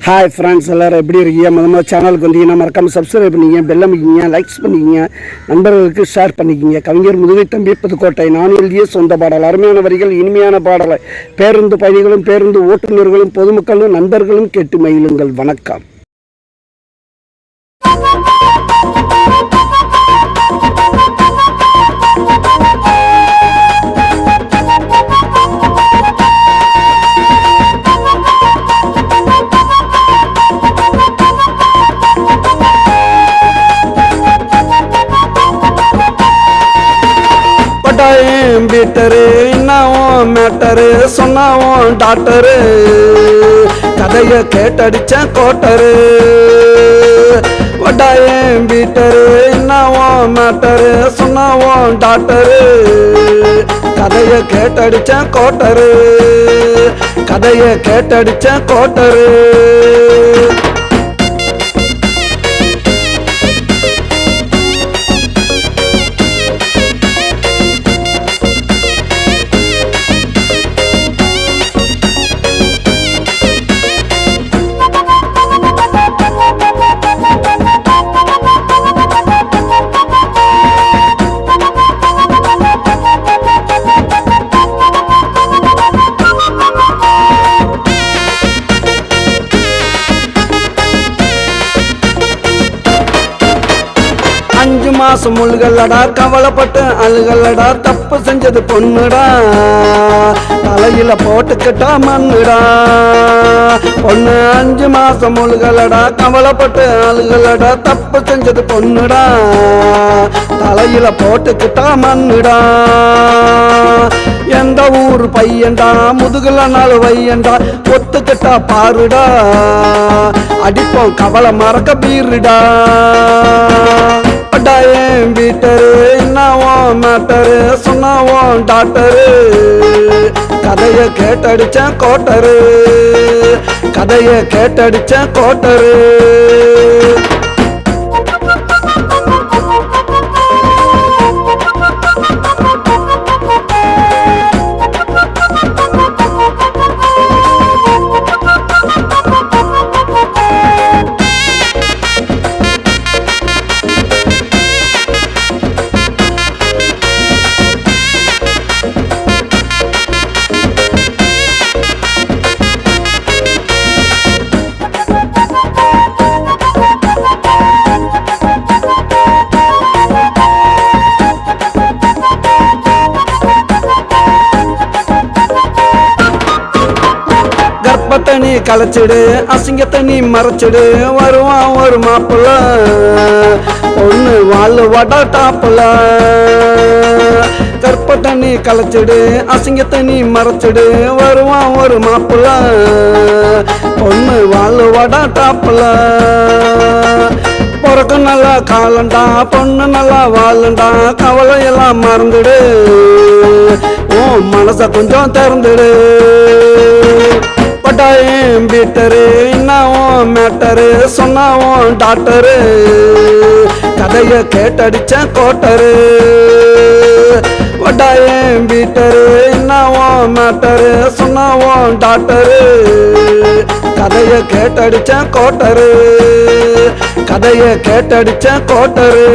Hi friends, எல்லோரும் எப்படி இருக்கீங்க? முதல்ல சேனலுக்கு வந்தீங்கன்னா மறக்காமல் சப்ஸ்கிரைப் பண்ணிக்கிங்க, பெல் அமைக்கிங்க, லைக்ஸ் பண்ணிக்கிங்க, நண்பர்களுக்கு ஷேர் பண்ணிக்கிங்க. கவிஞர் முதுகை தம்பி புதுக்கோட்டை. நான் எழுதிய சொந்த பாடல். அருமையான வரிகள், இனிமையான பாடலை பேருந்து பயணிகளும் பேருந்து ஓட்டுநர்களும் பொதுமக்களும் நண்பர்களும் கேட்டு மகிழுங்கள். வணக்கம். பீட்டரு என்னவும் மேட்டரு சொன்னாவும் டாக்டரு கதைய கேட்டடிச்ச கோட்டரு. வட்டாயம் பீட்டரு என்னவும் மேட்டரு சொன்னாவும் டாக்டரு கதைய கேட்டடிச்ச கோட்டரு. கதைய கேட்டடிச்ச கோட்டரு. அஞ்சு மாசம் முழுகல்லடா, கவலைப்பட்டு அழுகல்லடா, தப்பு செஞ்சது பொண்ணுடா, தலையில போட்டுக்கிட்டா மண்ணுடா. பொண்ணு 5 மாசம் முழுகல்லடா, கவலைப்பட்டு அழுகல்லடா, தப்பு செஞ்சது பொண்ணுடா, தலையில போட்டுக்கிட்டா மண்ணுடா. எந்த ஊர் பையன்டா, முதுகுல நாலு வையண்டா, ஒத்துக்கிட்டா பாருடா, அடிப்போம் கவலை மறக்க பீருடா. பட்டாயம் பீட்டரு என்னவும் மேட்டரு சொன்னாவும் டாக்டரு கதைய கேட்டடிச்ச கோட்டரு. கதைய கேட்டடிச்ச கோட்டரு. தண்ணி களைச்சிடு, அசிங்க தண்ணி மறைச்சிடு, வருவான் ஒரு மாப்பிள்ள, பொண்ணு வாழ் வட டாப்புல. கற்ப தண்ணி களைச்சிடு, அசிங்க தண்ணி மறைச்சிடு, வருவான் ஒரு மாப்பிள்ள, பொண்ணு வாழ் வட டாப்புல. பிறகு நல்லா காலண்டா, பொண்ணு நல்லா வாழண்டா, கவலையெல்லாம் மறந்துடு, உன் மனச கொஞ்சம் திறந்துடு. பட்டாயம் பீட்டரு என்னவும் மேட்டரு சொன்னாவும் டாக்டரு கதைய கேட்டடிச்ச கோட்டரு. வட்டாயம் பீட்டரு என்னவும் மேட்டரு சொன்னாவும் டாக்டரு கதைய கேட்டடிச்ச கோட்டரு. கதைய கேட்டடிச்ச கோட்டரு.